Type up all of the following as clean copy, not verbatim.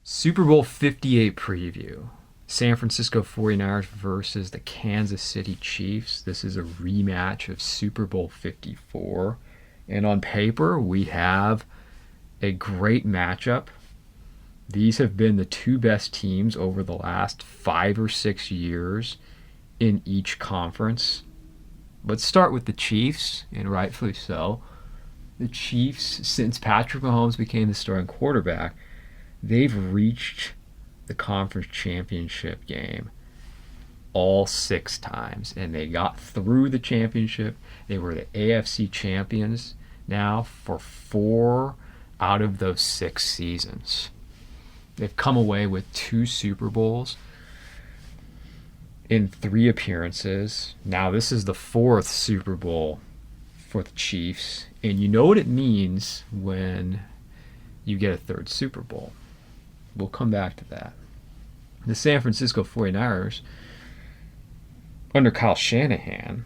Super Bowl 58 preview. San Francisco 49ers versus the Kansas City Chiefs. This is a rematch of Super Bowl 54. And on paper, we have a great matchup. These have been the two best teams over the last 5 or 6 years in each conference. Let's start with the Chiefs, and rightfully so. The Chiefs, since Patrick Mahomes became the starting quarterback, they've reached the conference championship game all 6 times, and they got through the championship. They were the AFC champions now for 4 out of those 6 seasons. They've come away with 2 Super Bowls in 3 appearances. Now, this is the 4th Super Bowl for the Chiefs, and you know what it means when you get a 3rd Super Bowl. We'll come back to that. The San Francisco 49ers, under Kyle Shanahan,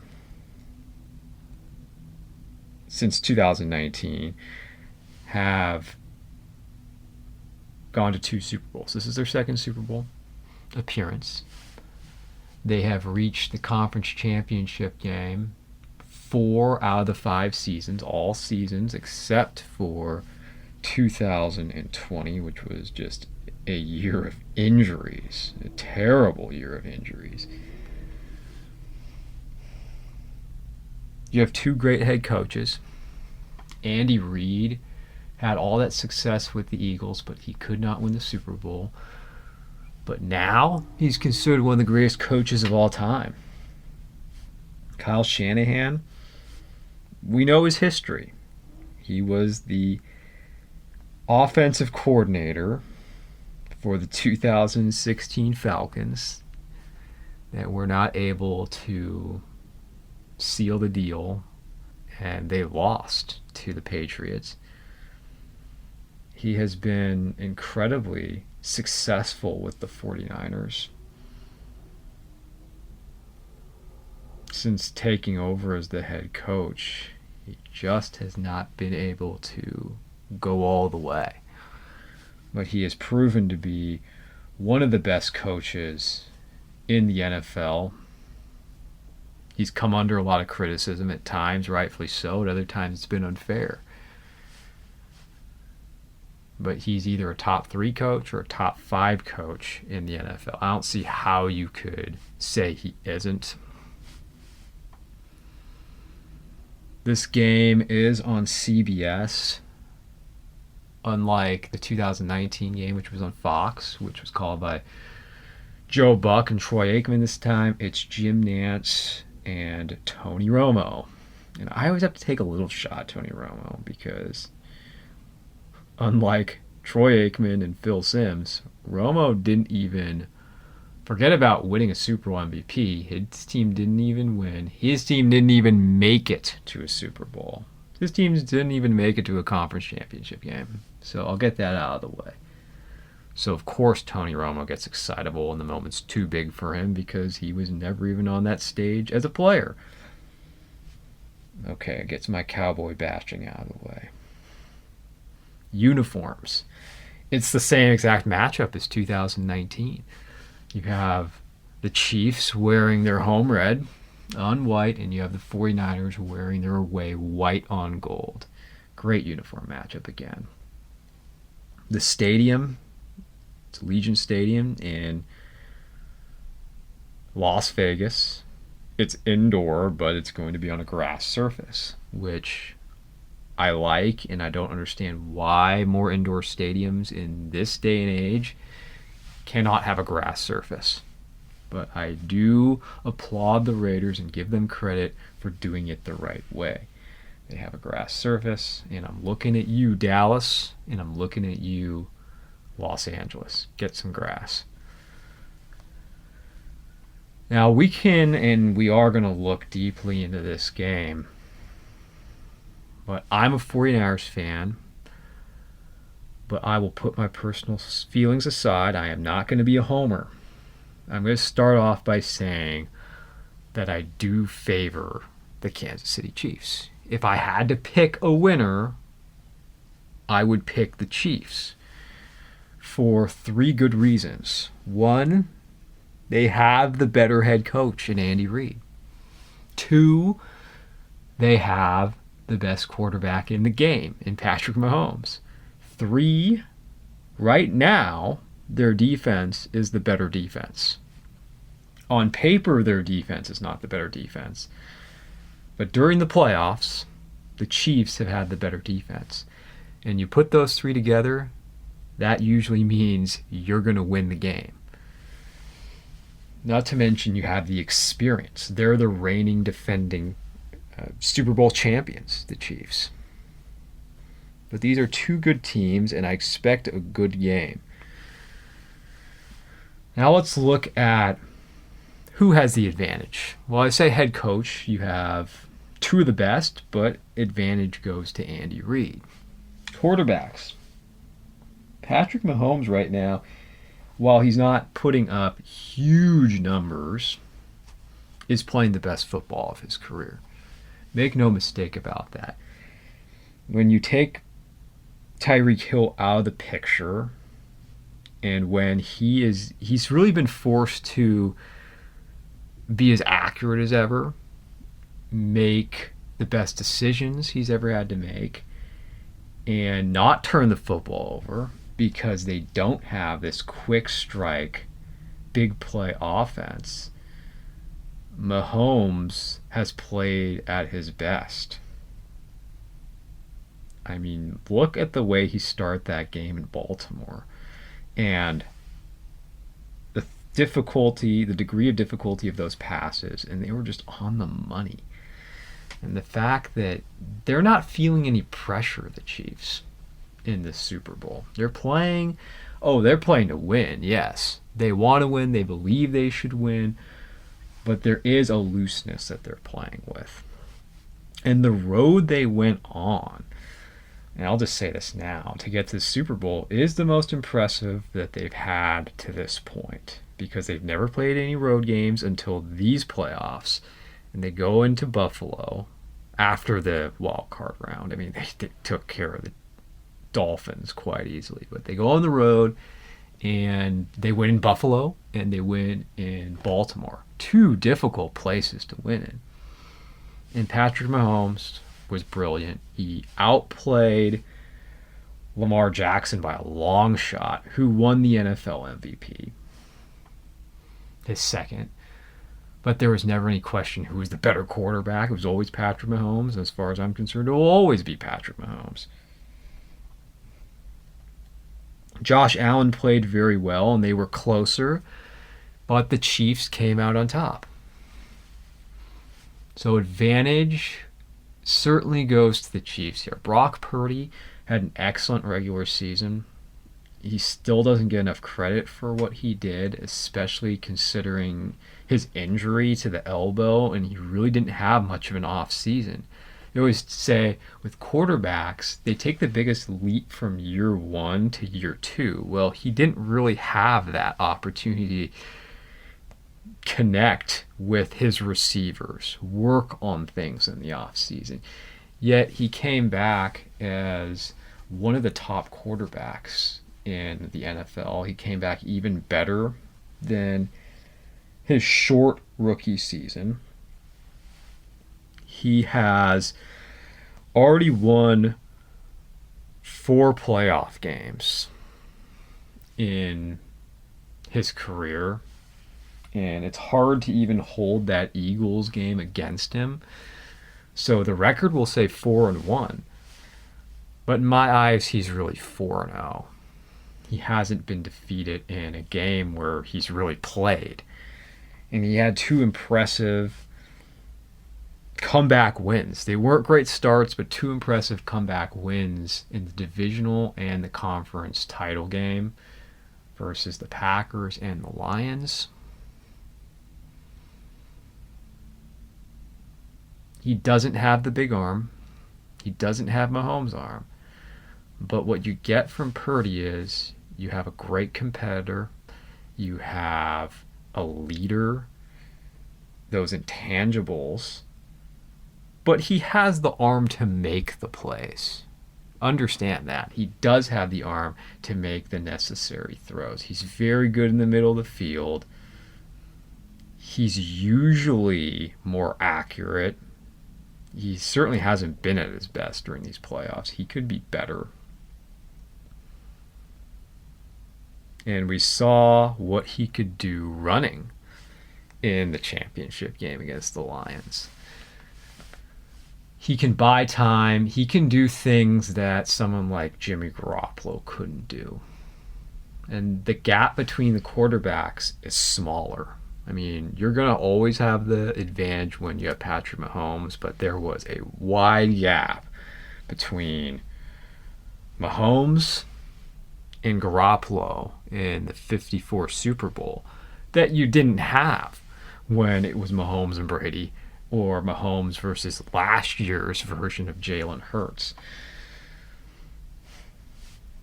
since 2019, have gone to 2 Super Bowls. This is their 2nd Super Bowl appearance. They have reached the conference championship game 4 out of the 5 seasons, all seasons except for 2020, which was just a year of injuries, a terrible year of injuries. You have 2 great head coaches. Andy Reid had all that success with the Eagles, but he could not win the Super Bowl. But now he's considered one of the greatest coaches of all time. Kyle Shanahan, we know his history. He was the offensive coordinator for the 2016 Falcons that were not able to seal the deal, and they lost to the Patriots. He has been incredibly successful with the 49ers since taking over as the head coach. He just has not been able to go all the way. But he has proven to be one of the best coaches in the NFL. He's come under a lot of criticism at times, rightfully so. At other times, it's been unfair. But he's either a top 3 coach or a top 5 coach in the NFL. I don't see how you could say he isn't. This game is on CBS, unlike the 2019 game, which was on Fox, which was called by Joe Buck and Troy Aikman. This time, it's Jim Nantz and Tony Romo. And I always have to take a little shot at Tony Romo because, unlike Troy Aikman and Phil Simms, Romo didn't even forget about winning a Super Bowl MVP. His team didn't even win. His team didn't even make it to a Super Bowl. His teams didn't even make it to a conference championship game. So I'll get that out of the way. So, of course, Tony Romo gets excitable and the moment's too big for him because he was never even on that stage as a player. Okay, it gets my cowboy bashing out of the way. Uniforms. It's the same exact matchup as 2019. You have the Chiefs wearing their home red on white, and you have the 49ers wearing their away white on gold. Great uniform matchup again. The stadium, it's Legion Stadium in Las Vegas. It's indoor, but it's going to be on a grass surface, which I like, and I don't understand why more indoor stadiums in this day and age cannot have a grass surface. But I do applaud the Raiders and give them credit for doing it the right way. They have a grass surface, and I'm looking at you, Dallas, and I'm looking at you, Los Angeles. Get some grass. Now, we can and we are going to look deeply into this game, but I'm a 49ers fan. But I will put my personal feelings aside. I am not going to be a homer. I'm going to start off by saying that I do favor the Kansas City Chiefs. If I had to pick a winner, I would pick the Chiefs. for three good reasons. One, they have the better head coach in Andy Reid. Two, they have the best quarterback in the game in Patrick Mahomes. Three, right now, their defense is the better defense. On paper, their defense is not the better defense. But during the playoffs, the Chiefs have had the better defense. And you put those three together, that usually means you're going to win the game. Not to mention you have the experience. They're the reigning defending Super Bowl champions, the Chiefs. But these are two good teams, and I expect a good game. Now let's look at who has the advantage. Well, I say head coach. You have two of the best, but advantage goes to Andy Reid. Quarterbacks. Patrick Mahomes right now, while he's not putting up huge numbers, is playing the best football of his career. Make no mistake about that. When you take Tyreek Hill out of the picture, and when he's really been forced to be as accurate as ever, make the best decisions he's ever had to make, and not turn the football over because they don't have this quick strike, big play offense. Mahomes has played at his best. I mean, look at the way he started that game in Baltimore. And the degree of difficulty of those passes, and they were just on the money. And the fact that they're not feeling any pressure, the Chiefs, in this Super Bowl. They're playing to win, yes. They want to win, they believe they should win, but there is a looseness that they're playing with. And the road they went on, and I'll just say this now, to get to the Super Bowl is the most impressive that they've had to this point, because they've never played any road games until these playoffs, and they go into Buffalo after the wild card round. I mean, they took care of the Dolphins quite easily, but they go on the road and they win in Buffalo and they win in Baltimore. Two difficult places to win in. And Patrick Mahomes was brilliant. He outplayed Lamar Jackson by a long shot, who won the NFL MVP, his second. But there was never any question who was the better quarterback. It was always Patrick Mahomes. As far as I'm concerned, it will always be Patrick Mahomes. Josh Allen played very well, and they were closer, but the Chiefs came out on top. So advantage certainly goes to the Chiefs here. Brock Purdy had an excellent regular season. He still doesn't get enough credit for what he did, especially considering his injury to the elbow, and he really didn't have much of an off season. They always say with quarterbacks, they take the biggest leap from year one to year two. Well, he didn't really have that opportunity to connect with his receivers, work on things in the off season. Yet he came back as one of the top quarterbacks in the NFL. He came back even better than his short rookie season. He has already won 4 playoff games in his career, and it's hard to even hold that Eagles game against him. So the record will say 4-1, but in my eyes, he's really 4-0. He hasn't been defeated in a game where he's really played, and he had 2 impressive comeback wins. They weren't great starts, but 2 impressive comeback wins in the divisional and the conference title game versus the Packers and the Lions. He doesn't have the big arm. He doesn't have Mahomes' arm. But what you get from Purdy is you have a great competitor. You have a leader. Those intangibles. But he has the arm to make the plays. Understand that. He does have the arm to make the necessary throws. He's very good in the middle of the field. He's usually more accurate. He certainly hasn't been at his best during these playoffs. He could be better. And we saw what he could do running in the championship game against the Lions. He can buy time. He can do things that someone like Jimmy Garoppolo couldn't do. And the gap between the quarterbacks is smaller. I mean, you're going to always have the advantage when you have Patrick Mahomes, but there was a wide gap between Mahomes and Garoppolo in the 54 Super Bowl that you didn't have when it was Mahomes and Brady, or Mahomes versus last year's version of Jalen Hurts.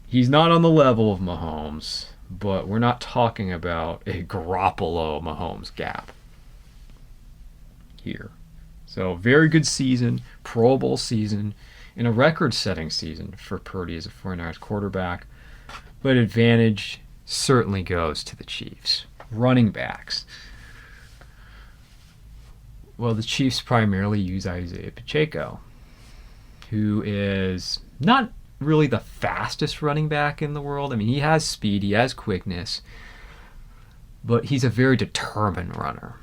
He's not on the level of Mahomes, but we're not talking about a Garoppolo-Mahomes gap here. So very good season, Pro Bowl season, and a record-setting season for Purdy as a 49ers quarterback. But advantage certainly goes to the Chiefs. Running backs. Well, the Chiefs primarily use Isaiah Pacheco, who is not really the fastest running back in the world. I mean, he has speed, he has quickness, but he's a very determined runner.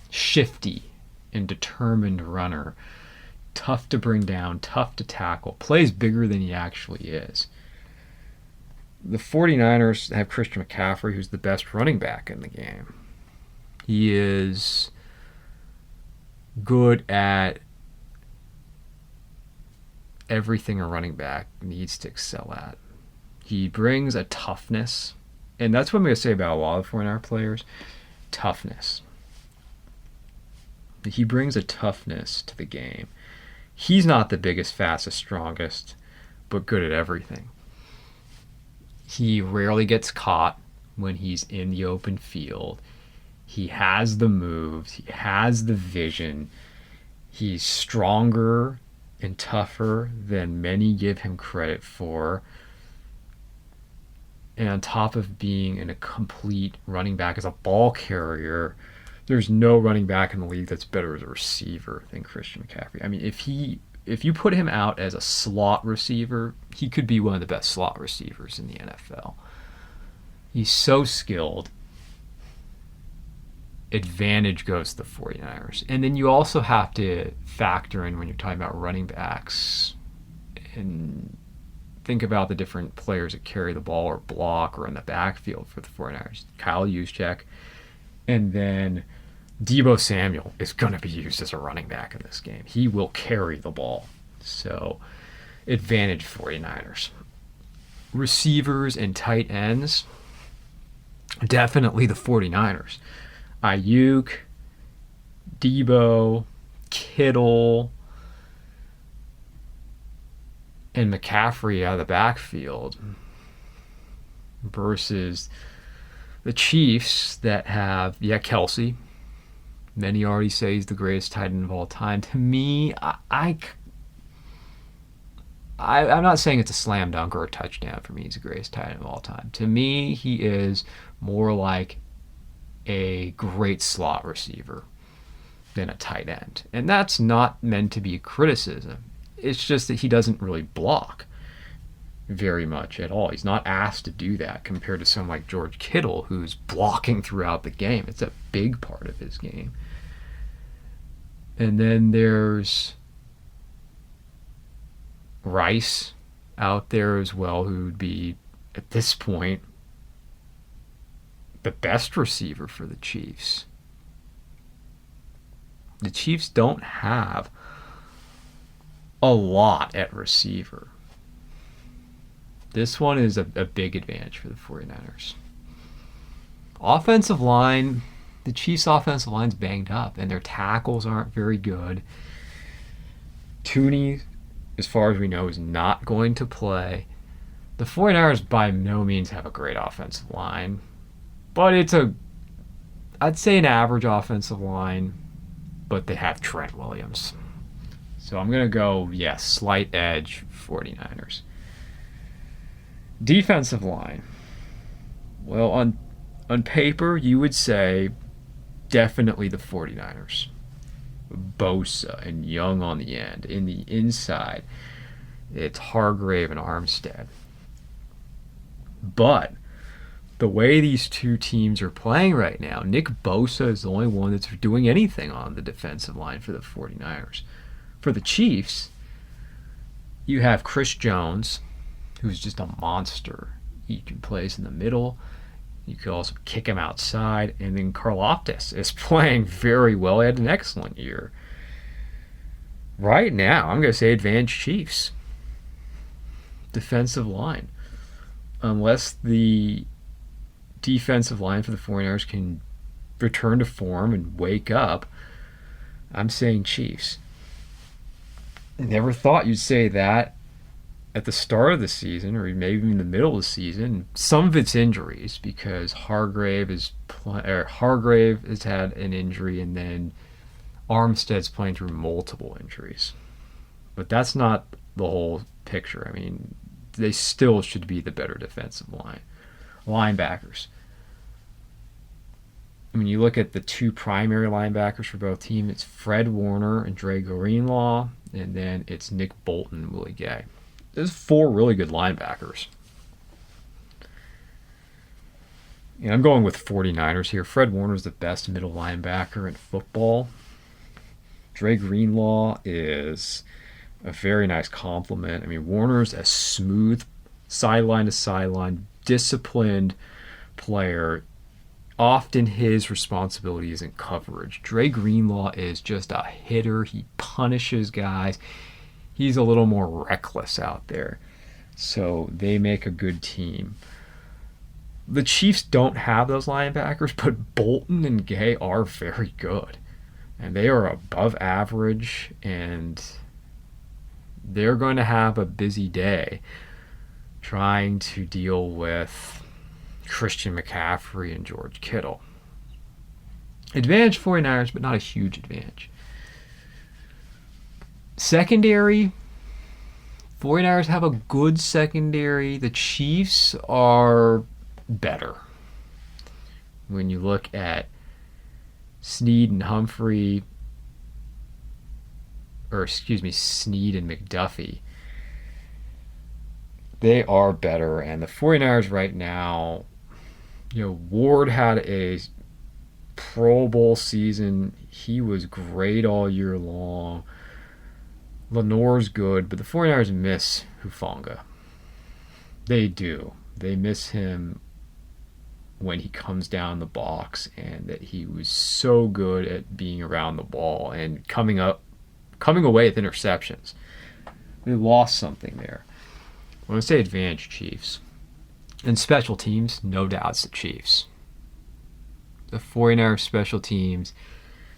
Shifty and determined runner. Tough to bring down, tough to tackle, plays bigger than he actually is. The 49ers have Christian McCaffrey, who's the best running back in the game. He is good at everything a running back needs to excel at. He brings a toughness, and that's what I'm going to say about a lot of 49er players. Toughness. He brings a toughness to the game. He's not the biggest, fastest, strongest, but good at everything. He rarely gets caught when he's in the open field. He has the moves. He has the vision. He's stronger and tougher than many give him credit for. And on top of being a complete running back as a ball carrier, there's no running back in the league that's better as a receiver than Christian McCaffrey. I mean, if you put him out as a slot receiver, he could be one of the best slot receivers in the NFL. He's so skilled. Advantage goes to the 49ers. And then you also have to factor in when you're talking about running backs and think about the different players that carry the ball or block or in the backfield for the 49ers. Kyle Juszczyk, and then Deebo Samuel is going to be used as a running back in this game. He will carry the ball. So, advantage 49ers. Receivers and tight ends, definitely the 49ers. Ayuk, Deebo, Kittle, and McCaffrey out of the backfield versus the Chiefs that have, Kelsey. Many already say he's the greatest tight end of all time. To me, I'm not saying it's a slam dunk or a touchdown for me. He's the greatest tight end of all time. To me, he is more like a great slot receiver than a tight end. And that's not meant to be a criticism. It's just that he doesn't really block very much at all. He's not asked to do that compared to someone like George Kittle, who's blocking throughout the game. It's a big part of his game. And then there's Rice out there as well, who would be, at this point, the best receiver for the Chiefs. The Chiefs don't have a lot at receiver. This one is a big advantage for the 49ers. Offensive line, the Chiefs' offensive line's banged up, and their tackles aren't very good. Tooney, as far as we know, is not going to play. The 49ers by no means have a great offensive line, but it's I'd say an average offensive line, but they have Trent Williams. So I'm going to go, slight edge 49ers. Defensive line. Well, on paper, you would say definitely the 49ers. Bosa and Young on the end. In the inside, it's Hargrave and Armstead. But the way these two teams are playing right now, Nick Bosa is the only one that's doing anything on the defensive line for the 49ers. For the Chiefs, you have Chris Jones, who's just a monster. He can play in the middle. You could also kick him outside. And then Karlaftis is playing very well. He had an excellent year. Right now, I'm going to say advantage Chiefs. Defensive line. Unless the defensive line for the 49ers can return to form and wake up, I'm saying Chiefs. Never thought you'd say that at the start of the season, or maybe even in the middle of the season. Some of it's injuries, because Hargrave has had an injury, and then Armstead's playing through multiple injuries. But that's not the whole picture. I mean, they still should be the better defensive line. Linebackers. I mean, you look at the two primary linebackers for both teams. It's Fred Warner and Dre Greenlaw, and then it's Nick Bolton and Willie Gay. There's four really good linebackers. And I'm going with 49ers here. Fred Warner is the best middle linebacker in football. Dre Greenlaw is a very nice compliment. I mean, Warner's a smooth, sideline to sideline, disciplined player. Often his responsibility is in coverage. Dre Greenlaw is just a hitter. He punishes guys. He's a little more reckless out there. So they make a good team. The Chiefs don't have those linebackers, but Bolton and Gay are very good. And they are above average, and they're going to have a busy day trying to deal with Christian McCaffrey and George Kittle. Advantage 49ers, but not a huge advantage. Secondary, 49ers have a good secondary. The Chiefs are better. When you look at Snead and Humphrey, Snead and McDuffie, they are better. And the 49ers right now, Ward had a Pro Bowl season. He was great all year long. Lenore's good, but the 49ers miss Hufanga. They do. They miss him when he comes down the box, and that he was so good at being around the ball and coming away with interceptions. They lost something there. When I say advantage Chiefs, and special teams, no doubt it's the Chiefs. The 49ers special teams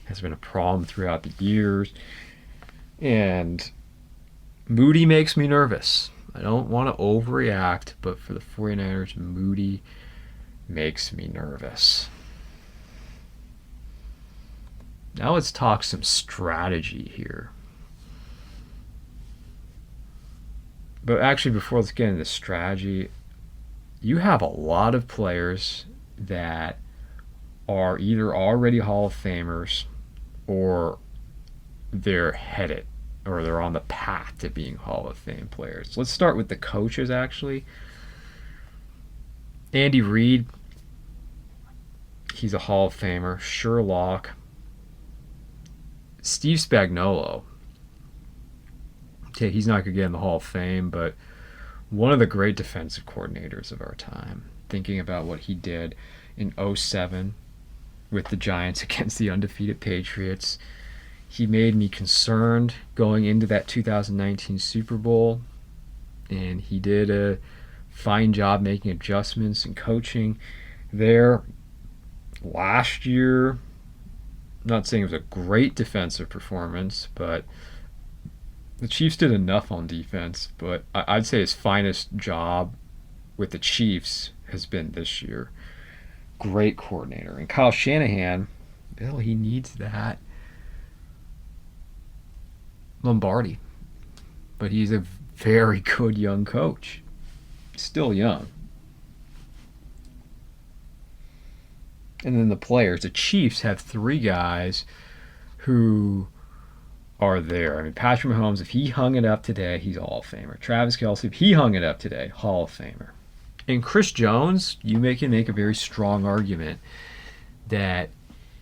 has been a problem throughout the years, and Moody makes me nervous. I don't want to overreact, but for the 49ers, Moody makes me nervous. Now let's talk some strategy here. But actually, before let's get into strategy, you have a lot of players that are either already Hall of Famers, or they're headed, or they're on the path to being Hall of Fame players. Let's start with the coaches, actually. Andy Reid, he's a Hall of Famer. Sherlock. Steve Spagnuolo. Okay, he's not going to get in the Hall of Fame, but one of the great defensive coordinators of our time. Thinking about what he did in 2007 with the Giants against the undefeated Patriots. He made me concerned going into that 2019 Super Bowl, and he did a fine job making adjustments and coaching there. Last year, I'm not saying it was a great defensive performance, but the Chiefs did enough on defense. But I'd say his finest job with the Chiefs has been this year. Great coordinator. And Kyle Shanahan, Bill, he needs that Lombardi. But he's a very good young coach. Still young. And then the players. The Chiefs have 3 guys who are there. I mean, Patrick Mahomes, if he hung it up today, he's a Hall of Famer. Travis Kelce, if he hung it up today, Hall of Famer. And Chris Jones, you can make a very strong argument that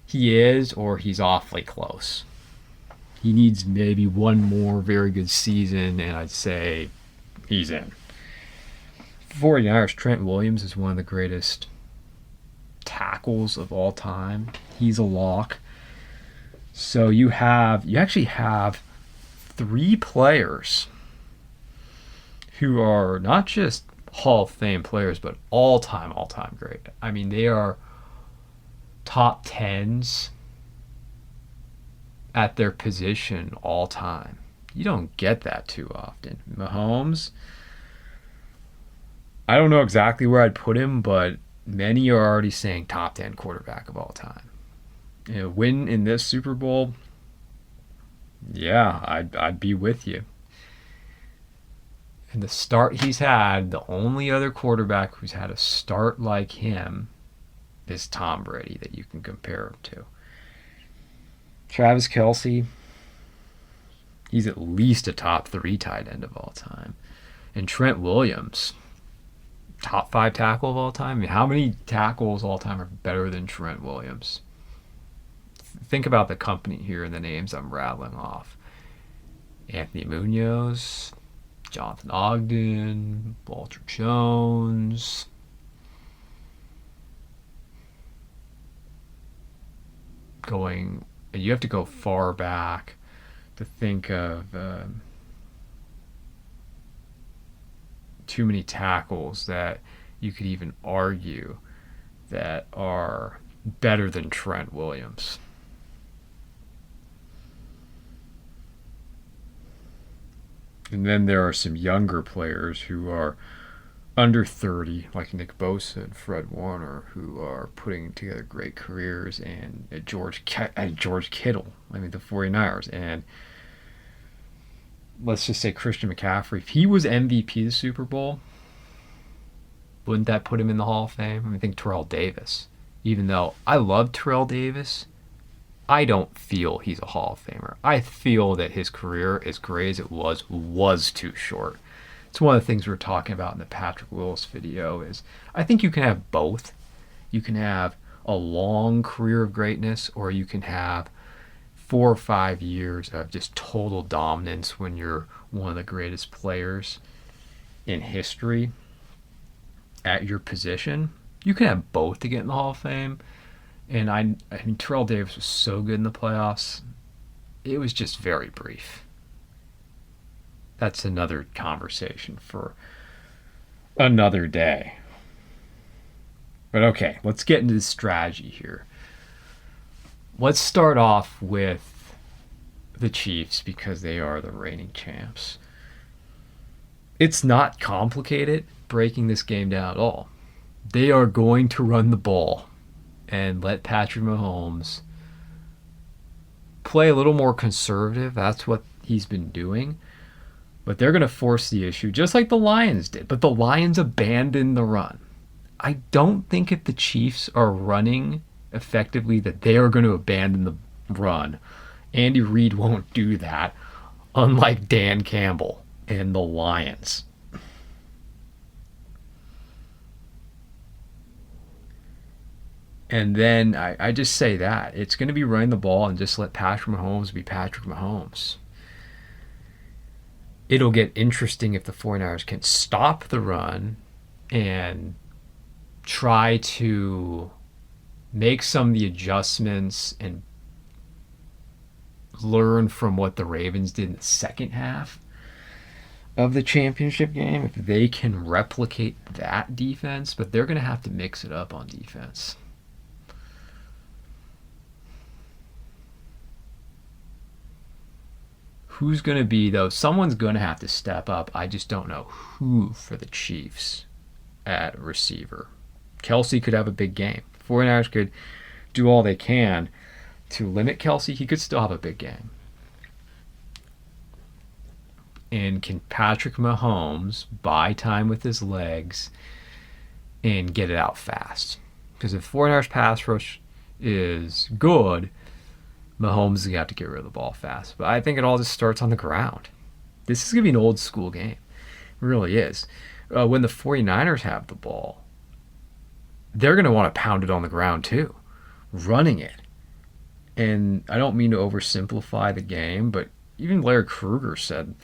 he is, or he's awfully close. He needs maybe one more very good season, and I'd say he's in. 49ers, Trent Williams is one of the greatest tackles of all time. He's a lock. So you actually have 3 players who are not just Hall of Fame players, but all-time great. I mean, they are top 10s at their position all time. You don't get that too often. Mahomes, I don't know exactly where I'd put him, but many are already saying top 10 quarterback of all time. Win in this Super Bowl, yeah, I'd be with you. And the start he's had, the only other quarterback who's had a start like him is Tom Brady that you can compare him to. Travis Kelce, he's at least a top 3 tight end of all time. And Trent Williams, top 5 tackle of all time. I mean, how many tackles all time are better than Trent Williams? Think about the company here and the names I'm rattling off. Anthony Munoz, Jonathan Ogden, Walter Jones. You have to go far back to think of too many tackles that you could even argue that are better than Trent Williams. And then there are some younger players who are under 30, like Nick Bosa and Fred Warner, who are putting together great careers, and George Kittle, I mean, the 49ers. And let's just say Christian McCaffrey, if he was MVP of the Super Bowl, wouldn't that put him in the Hall of Fame? I mean, think Terrell Davis. Even though I love Terrell Davis, I don't feel he's a Hall of Famer. I feel that his career, as great as it was too short. It's one of the things we were talking about in the Patrick Willis video is I think you can have both. You can have a long career of greatness, or you can have 4 or 5 years of just total dominance when you're one of the greatest players in history at your position. You can have both to get in the Hall of Fame. And I mean, Terrell Davis was so good in the playoffs. It was just very brief. That's another conversation for another day. But okay, let's get into the strategy here. Let's start off with the Chiefs because they are the reigning champs. It's not complicated breaking this game down at all. They are going to run the ball and let Patrick Mahomes play a little more conservative. That's what he's been doing. But they're going to force the issue, just like the Lions did. But the Lions abandoned the run. I don't think if the Chiefs are running effectively that they are going to abandon the run. Andy Reid won't do that, unlike Dan Campbell and the Lions. And then I just say that. It's going to be running the ball and just let Patrick Mahomes be Patrick Mahomes. It'll get interesting if the 49ers can stop the run and try to make some of the adjustments and learn from what the Ravens did in the second half of the championship game. If they can replicate that defense, but they're going to have to mix it up on defense. Who's going to be, though? Someone's going to have to step up. I just don't know who for the Chiefs at receiver. Kelce could have a big game. 49ers could do all they can to limit Kelce. He could still have a big game. And can Patrick Mahomes buy time with his legs and get it out fast? Because if 49ers pass rush is good, Mahomes is going to have to get rid of the ball fast. But I think it all just starts on the ground. This is going to be an old school game. It really is. When the 49ers have the ball, they're going to want to pound it on the ground too, running it. And I don't mean to oversimplify the game, but even Larry Krueger said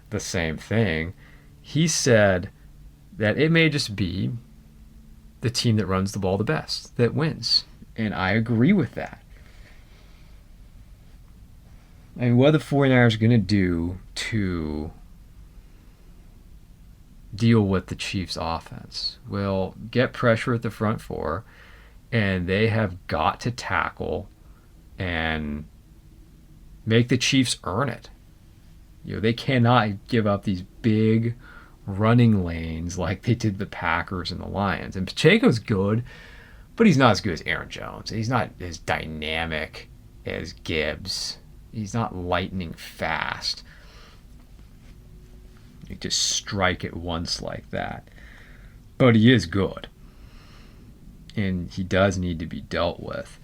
the same thing. He said that it may just be the team that runs the ball the best that wins. And I agree with that. I mean, what are the 49ers going to do to deal with the Chiefs' offense? Well, get pressure at the front four, and they have got to tackle and make the Chiefs earn it. They cannot give up these big running lanes like they did the Packers and the Lions. And Pacheco's good, but he's not as good as Aaron Jones. He's not as dynamic as Gibbs. He's not lightning fast. You just strike it once like that. But he is good. And he does need to be dealt with.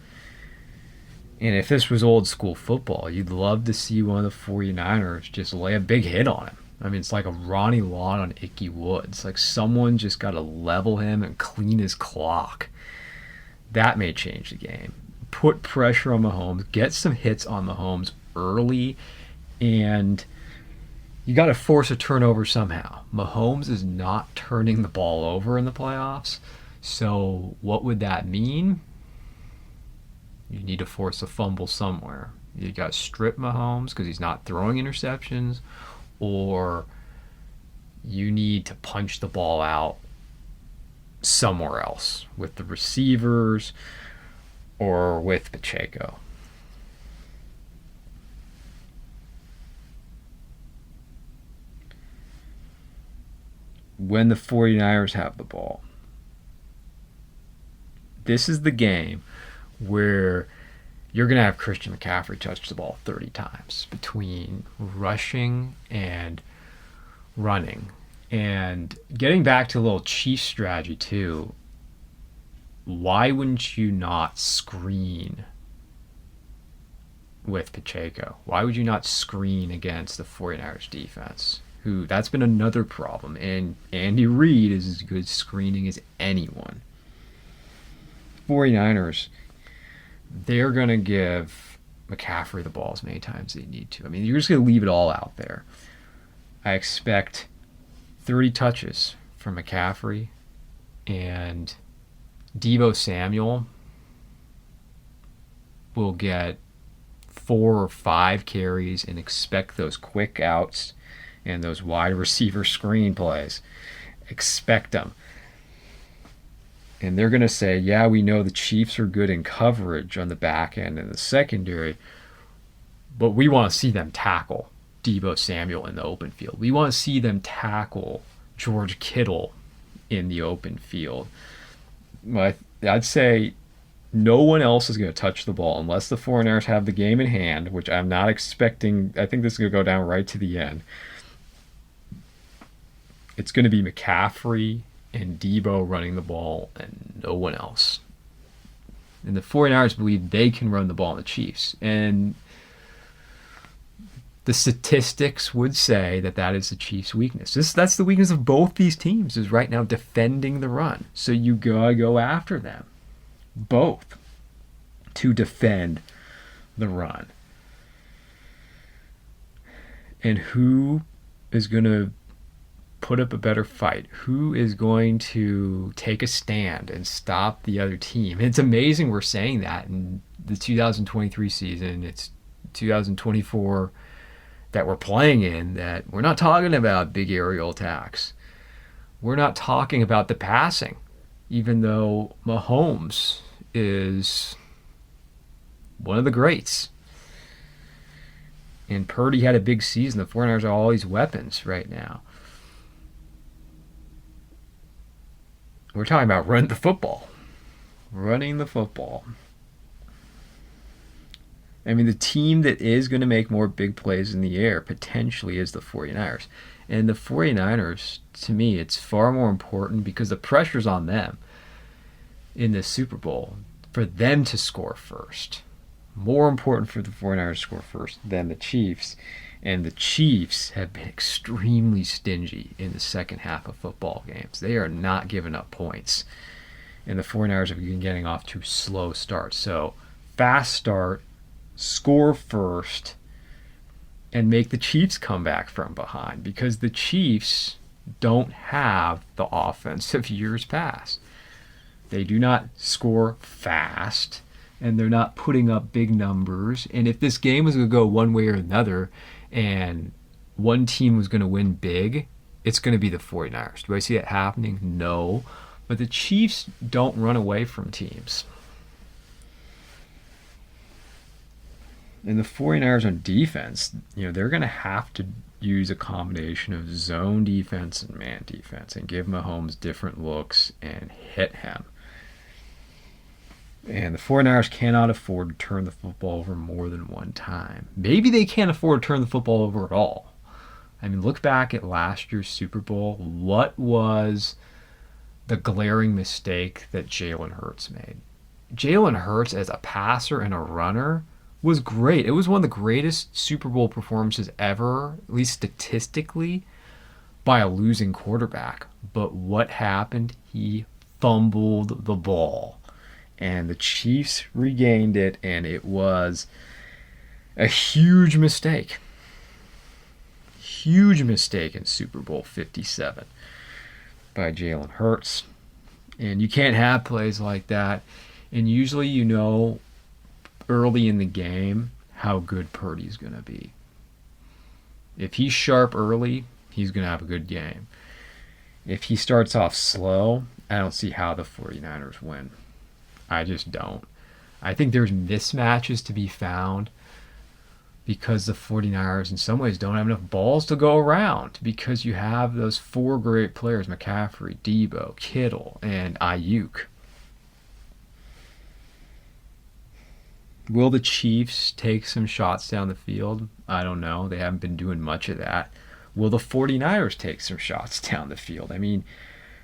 And if this was old school football, you'd love to see one of the 49ers just lay a big hit on him. I mean, it's like a Ronnie Lott on Ickey Woods. Like someone just got to level him and clean his clock. That may change the game. Put pressure on Mahomes. Get some hits on Mahomes early. And you got to force a turnover somehow. Mahomes is not turning the ball over in the playoffs. So what would that mean? You need to force a fumble somewhere. You got to strip Mahomes because he's not throwing interceptions, or you need to punch the ball out somewhere else with the receivers or with Pacheco. When the 49ers have the ball, this is the game where you're going to have Christian McCaffrey touch the ball 30 times between rushing and running. And getting back to a little Chiefs strategy too, why wouldn't you not screen with Pacheco? Why would you not screen against the 49ers defense? That's been another problem. And Andy Reid is as good screening as anyone. 49ers, they're going to give McCaffrey the ball as many times as they need to. I mean, you're just going to leave it all out there. I expect 30 touches from McCaffrey, and Deebo Samuel will get 4 or 5 carries, and expect those quick outs and those wide receiver screen plays. Expect them. And they're going to say, yeah, we know the Chiefs are good in coverage on the back end and the secondary, but we want to see them tackle Deebo Samuel in the open field. We want to see them tackle George Kittle in the open field. I'd say no one else is going to touch the ball unless the 49ers have the game in hand, which I'm not expecting. I think this is going to go down right to the end. It's going to be McCaffrey and Deebo running the ball and no one else. And the 49ers believe they can run the ball on the Chiefs. And the statistics would say that is the Chiefs' weakness. That's the weakness of both these teams, is right now defending the run. So you gotta go after them, both, to defend the run. And who is going to put up a better fight? Who is going to take a stand and stop the other team? It's amazing we're saying that in the 2023 season. It's 2024 that we're playing in, that we're not talking about big aerial attacks. We're not talking about the passing, even though Mahomes is one of the greats. And Purdy had a big season. The 49ers have all these weapons right now. We're talking about running the football. I mean, the team that is going to make more big plays in the air potentially is the 49ers. And the 49ers, to me, it's far more important because the pressure's on them in the Super Bowl for them to score first. More important for the 49ers to score first than the Chiefs. And the Chiefs have been extremely stingy in the second half of football games. They are not giving up points. And the 49ers have been getting off to slow starts. So, fast start, score first, and make the Chiefs come back from behind because the Chiefs don't have the offense of years past. They do not score fast, and they're not putting up big numbers. And if this game was going to go one way or another and one team was going to win big, it's going to be the 49ers. Do I see it happening? No. But the Chiefs don't run away from teams. And the 49ers on defense, they're going to have to use a combination of zone defense and man defense and give Mahomes different looks and hit him. And the 49ers cannot afford to turn the football over more than one time. Maybe they can't afford to turn the football over at all. I mean, look back at last year's Super Bowl. What was the glaring mistake that Jalen Hurts made? Jalen Hurts as a passer and a runner was great. It was one of the greatest Super Bowl performances ever, at least statistically, by a losing quarterback. But what happened? He fumbled the ball. And the Chiefs regained it, and it was a huge mistake. Huge mistake in Super Bowl 57 by Jalen Hurts. And you can't have plays like that. And usually early in the game how good Purdy's going to be. If he's sharp early, he's going to have a good game. If he starts off slow, I don't see how the 49ers win. I just don't. I think there's mismatches to be found because the 49ers in some ways don't have enough balls to go around because you have those four great players, McCaffrey, Debo, Kittle, and Ayuk. Will the Chiefs take some shots down the field? I don't know. They haven't been doing much of that. Will the 49ers take some shots down the field? I mean,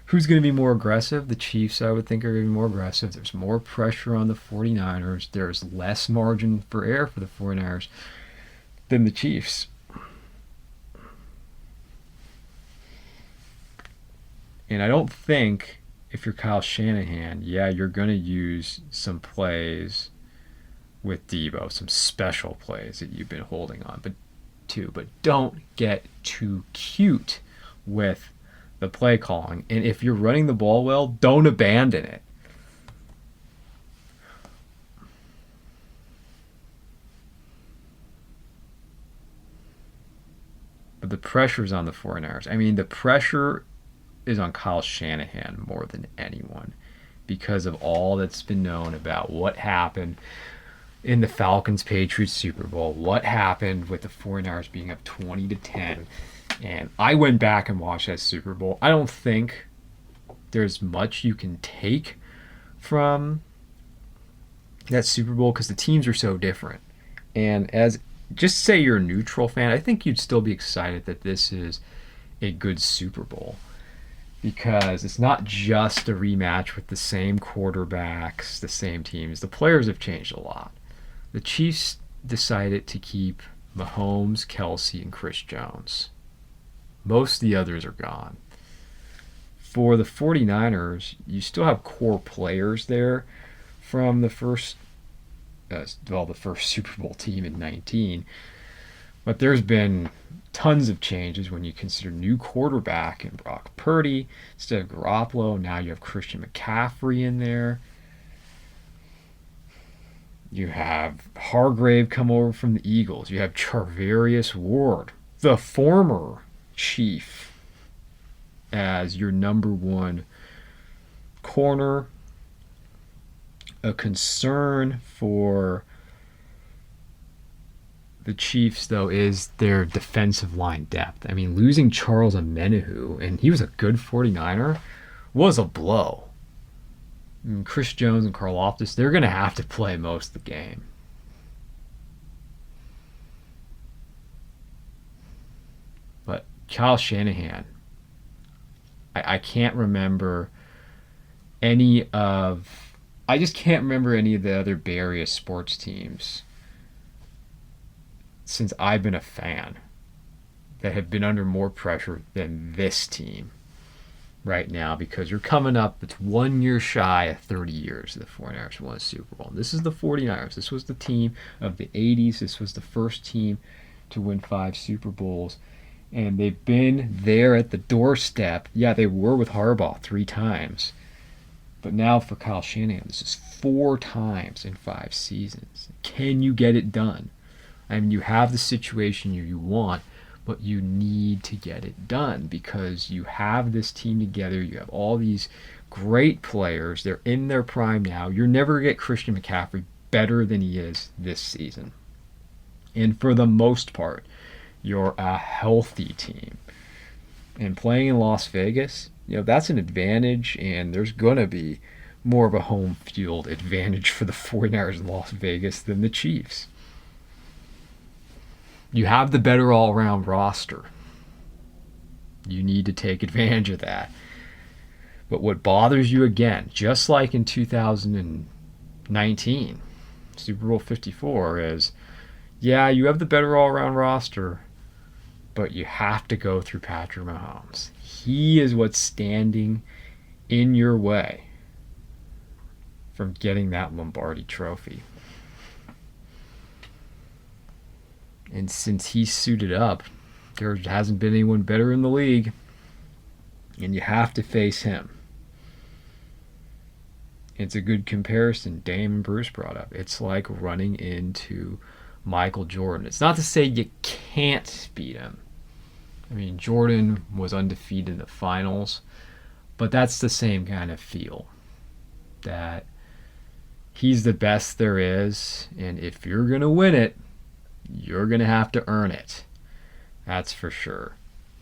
who's going to be more aggressive? The Chiefs, I would think, are going to be more aggressive. There's more pressure on the 49ers. There's less margin for error for the 49ers than the Chiefs. And I don't think if you're Kyle Shanahan, you're going to use some plays with Debo, some special plays that you've been holding on but don't get too cute with the play calling. And if you're running the ball well, don't abandon it. But the pressure's on the 49ers. I mean, the pressure is on Kyle Shanahan more than anyone because of all that's been known about what happened in the Falcons-Patriots Super Bowl, what happened with the 49ers being up 20-10. And I went back and watched that Super Bowl. I don't think there's much you can take from that Super Bowl because the teams are so different. And just say you're a neutral fan, I think you'd still be excited that this is a good Super Bowl because it's not just a rematch with the same quarterbacks, the same teams. The players have changed a lot. The Chiefs decided to keep Mahomes, Kelce, and Chris Jones. Most of the others are gone. For the 49ers, you still have core players there from the first Super Bowl team in 19. But there's been tons of changes when you consider new quarterback in Brock Purdy. Instead of Garoppolo, now you have Christian McCaffrey in there. You have Hargrave come over from the Eagles. You have Charvarius Ward, the former Chief, as your number one corner. A concern for the Chiefs, though, is their defensive line depth. I mean, losing Charles Omenihu, and he was a good 49er, was a blow. I mean, Chris Jones and Karlaftis, they're going to have to play most of the game. Kyle Shanahan, I can't remember any of I just can't remember any of the other Bay Area sports teams since I've been a fan that have been under more pressure than this team right now, because you're coming up, it's 1 year shy of 30 years the 49ers won a Super Bowl. This is the 49ers. This was the team of the 80s. This was the first team to win 5 Super Bowls. And they've been there at the doorstep. Yeah, they were with Harbaugh 3 times. But now for Kyle Shanahan, this is 4 times in 5 seasons. Can you get it done? I mean, you have the situation you want, but you need to get it done because you have this team together. You have all these great players. They're in their prime now. You're never going to get Christian McCaffrey better than he is this season. And for the most part, you're a healthy team. And playing in Las Vegas, that's an advantage, and there's going to be more of a home field advantage for the 49ers in Las Vegas than the Chiefs. You have the better all-around roster. You need to take advantage of that. But what bothers you, again, just like in 2019, Super Bowl 54, is, yeah, you have the better all-around roster, but you have to go through Patrick Mahomes. He is what's standing in your way from getting that Lombardi trophy. And since he's suited up, there hasn't been anyone better in the league. And you have to face him. It's a good comparison Dame and Bruce brought up. It's like running into Michael Jordan. It's not to say you can't beat him. I mean, Jordan was undefeated in the finals. But that's the same kind of feel. That he's the best there is. And if you're going to win it, you're going to have to earn it. That's for sure.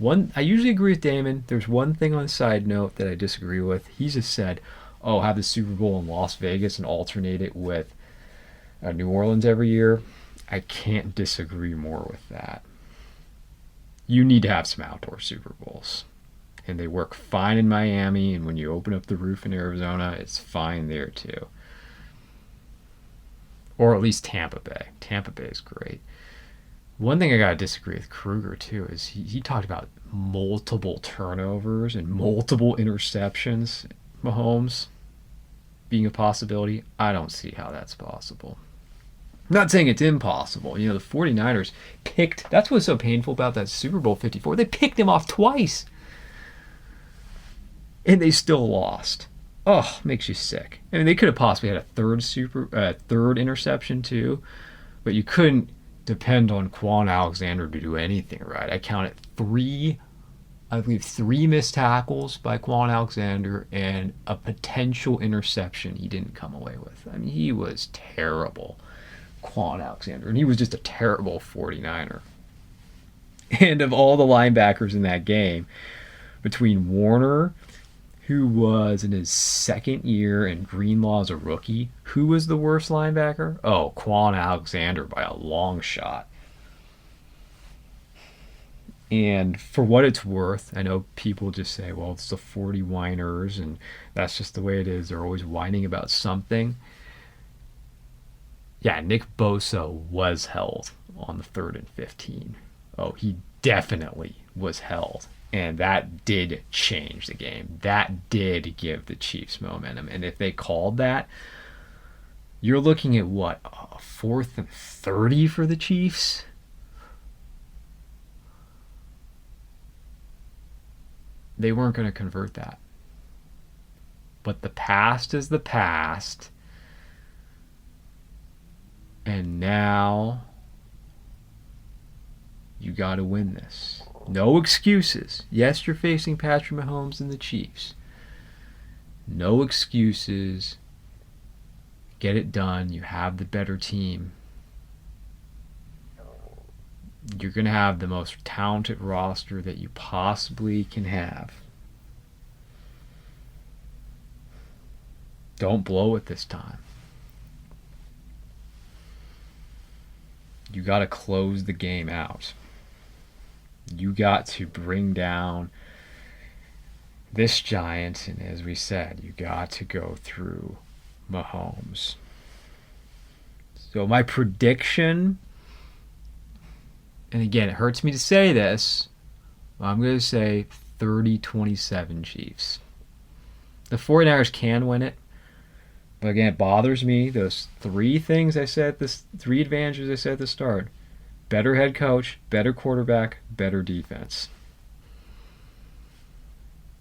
I usually agree with Damon. There's one thing on a side note that I disagree with. He just said, have the Super Bowl in Las Vegas and alternate it with New Orleans every year. I can't disagree more with that. You need to have some outdoor Super Bowls. And they work fine in Miami, and when you open up the roof in Arizona, it's fine there too. Or at least Tampa Bay. Tampa Bay is great. One thing I got to disagree with Kruger, too, is he talked about multiple turnovers and multiple interceptions, Mahomes, being a possibility. I don't see how that's possible. I'm not saying it's impossible. The 49ers picked, that's what's so painful about that Super Bowl 54. They picked him off twice. And they still lost. Oh, makes you sick. I mean, they could have possibly had a third interception, too, but you couldn't depend on Quan Alexander to do anything right. I counted 3 missed tackles by Quan Alexander and a potential interception he didn't come away with. I mean, he was terrible, Quan Alexander, and he was just a terrible 49er. And of all the linebackers in that game, between Warner, who was in his 2nd year, and Greenlaw as a rookie, who was the worst linebacker? Oh, Quan Alexander by a long shot. And for what it's worth, I know people just say, well, it's the 40 whiners, and that's just the way it is. They're always whining about something. Yeah, Nick Bosa was held on the 3rd and 15. Oh, he definitely was held. And that did change the game. That did give the Chiefs momentum. And if they called that, you're looking at what? 4th and 30 for the Chiefs? They weren't going to convert that. But the past is the past. And now you got to win this. No excuses. Yes, you're facing Patrick Mahomes and the Chiefs. No excuses. Get it done. You have the better team. You're going to have the most talented roster that you possibly can have. Don't blow it this time. You got to close the game out. You got to bring down this giant, and as we said, you got to go through Mahomes. So my prediction, and again, it hurts me to say this, I'm going to say 30-27 Chiefs. The 49ers can win it. But again, it bothers me. Those three things I said, three advantages I said at the start. Better head coach, better quarterback, better defense.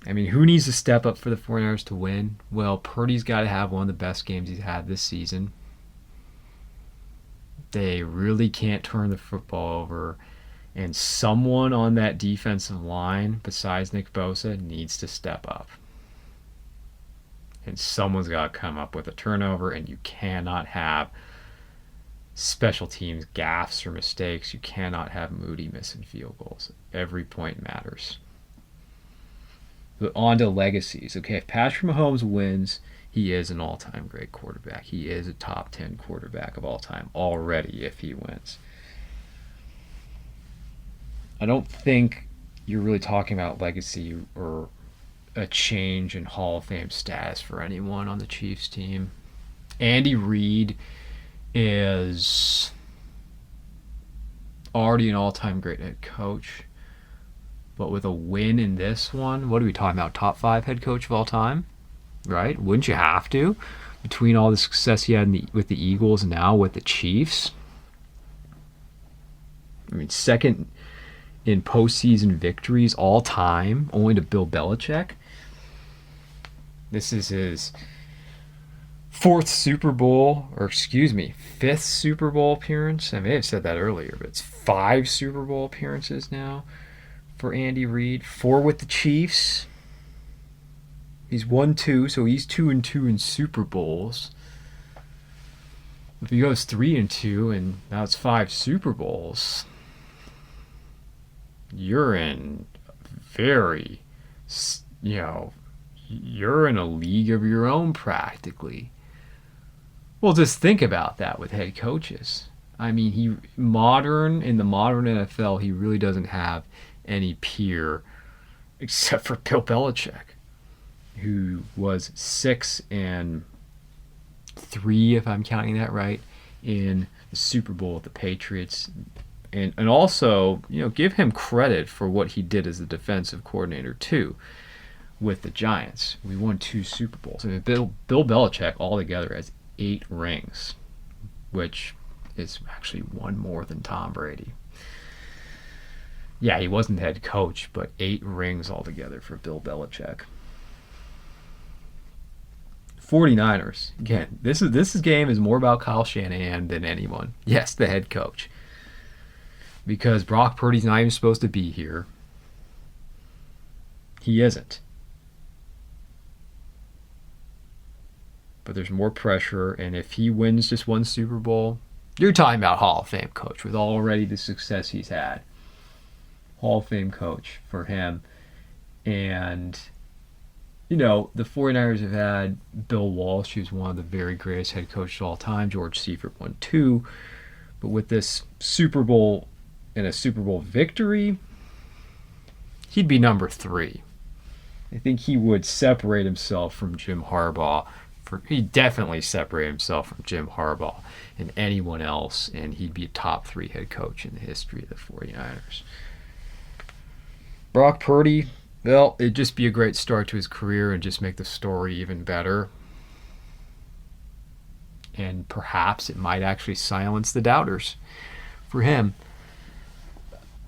I mean, who needs to step up for the 49ers to win? Well, Purdy's got to have one of the best games he's had this season. They really can't turn the football over. And someone on that defensive line, besides Nick Bosa, needs to step up. And someone's got to come up with a turnover, and you cannot have special teams gaffes or mistakes. You cannot have Moody missing field goals. Every point matters. But on to legacies. Okay, if Patrick Mahomes wins, he is an all-time great quarterback. He is a top 10 quarterback of all time already if he wins. I don't think you're really talking about legacy or a change in Hall of Fame status for anyone on the Chiefs team. Andy Reid is already an all-time great head coach, but with a win in this one, what are we talking about? Top 5 head coach of all time, right? Wouldn't you have to? Between all the success he had with the Eagles and now with the Chiefs. I mean, second in postseason victories all time, only to Bill Belichick. This is his fifth Super Bowl appearance. I may have said that earlier, but it's 5 Super Bowl appearances now for Andy Reid. 4 with the Chiefs. He's 1-2, so he's 2-2 in Super Bowls. If he goes 3-2, and now it's 5 Super Bowls, you're in very, you're in a league of your own practically. Well, just think about that with head coaches. I mean, in the modern NFL, he really doesn't have any peer except for Bill Belichick, who was 6-3, if I'm counting that right, in the Super Bowl with the Patriots. And also, give him credit for what he did as the defensive coordinator too, with the Giants. We won 2 Super Bowls. I mean, Bill Belichick altogether has 8 rings, which is actually one more than Tom Brady. Yeah, he wasn't the head coach, but 8 rings altogether for Bill Belichick. 49ers. Again, this game is more about Kyle Shanahan than anyone. Yes, the head coach. Because Brock Purdy's not even supposed to be here. He isn't. But there's more pressure, and if he wins just one Super Bowl, you're talking about Hall of Fame coach with already the success he's had. Hall of Fame coach for him. And, the 49ers have had Bill Walsh, who's one of the very greatest head coaches of all time. George Seifert won 2. But with this Super Bowl and a Super Bowl victory, he'd be number 3. I think he would separate himself from Jim Harbaugh. He'd definitely separate himself from Jim Harbaugh and anyone else, and he'd be a top 3 head coach in the history of the 49ers. Brock Purdy, well, it'd just be a great start to his career and just make the story even better. And perhaps it might actually silence the doubters for him.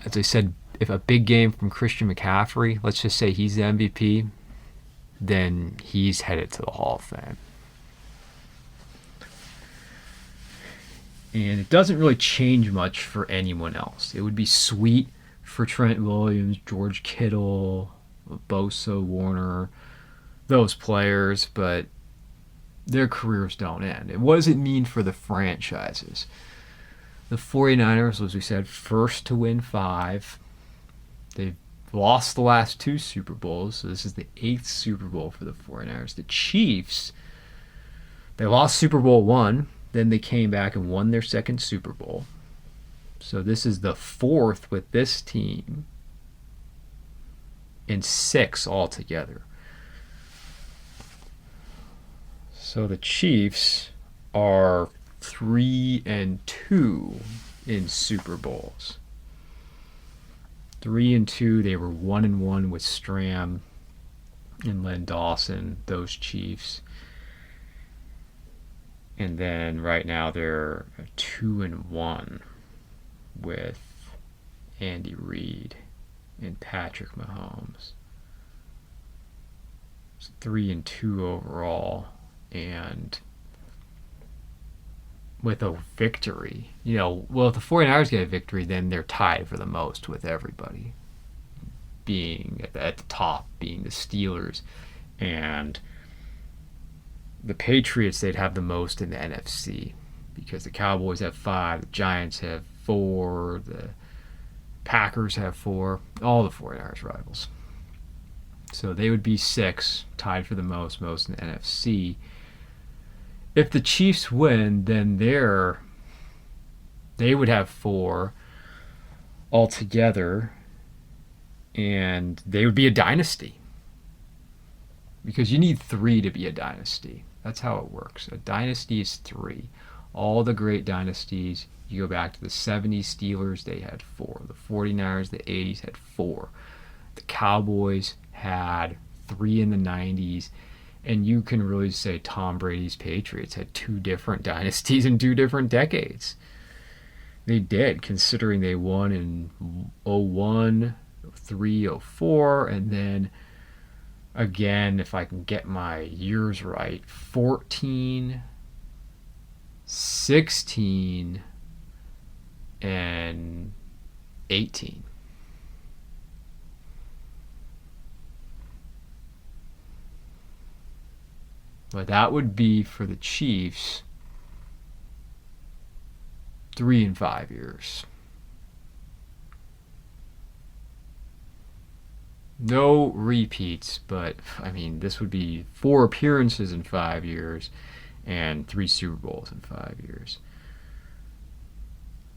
As I said, if a big game from Christian McCaffrey, let's just say he's the MVP, then he's headed to the Hall of Fame. And it doesn't really change much for anyone else. It would be sweet for Trent Williams, George Kittle, Bosa, Warner, those players, but their careers don't end. What does it mean for the franchises? The 49ers, as we said, first to win 5. They've lost the last 2 Super Bowls, so this is the 8th Super Bowl for the 49ers. The Chiefs, they lost Super Bowl 1, then they came back and won their 2nd Super Bowl. So this is the 4th with this team and 6 altogether. So the Chiefs are 3-2 in Super Bowls. 3-2. They were 1-1 with Stram and Len Dawson, those Chiefs. And then right now they're 2-1 with Andy Reid and Patrick Mahomes. It's 3-2 overall, and with a victory, well, if the 49ers get a victory, then they're tied for the most with everybody, being at the top, being the Steelers, and the Patriots. They'd have the most in the NFC because the Cowboys have 5, the Giants have 4, the Packers have 4, all the 49ers rivals. So they would be 6, tied for the most in the NFC. If the Chiefs win, then they would have 4 altogether, and they would be a dynasty. Because you need 3 to be a dynasty. That's how it works. A dynasty is 3. All the great dynasties, you go back to the 70s Steelers, they had 4. The 49ers, the 80s had 4. The Cowboys had 3 in the 90s. And you can really say Tom Brady's Patriots had 2 different dynasties in 2 different decades. They did, considering they won in 01, 03, 04, and then again, if I can get my years right, 14, 16, and 18. But that would be for the Chiefs 3 and 5 years. No repeats, but I mean, this would be 4 appearances in 5 years and 3 Super Bowls in 5 years.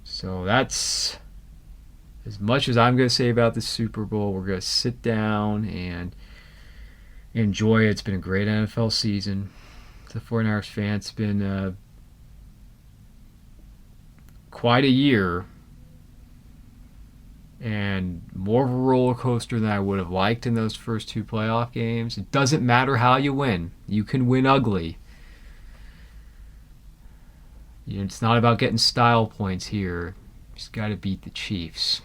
So that's as much as I'm going to say about the Super Bowl. We're going to sit down and enjoy it. It's been a great NFL season. The 49ers fans, it's been quite a year, and more of a roller coaster than I would have liked in those first 2 playoff games. It doesn't matter how you win. You can win ugly. It's not about getting style points here. You just got to beat the Chiefs.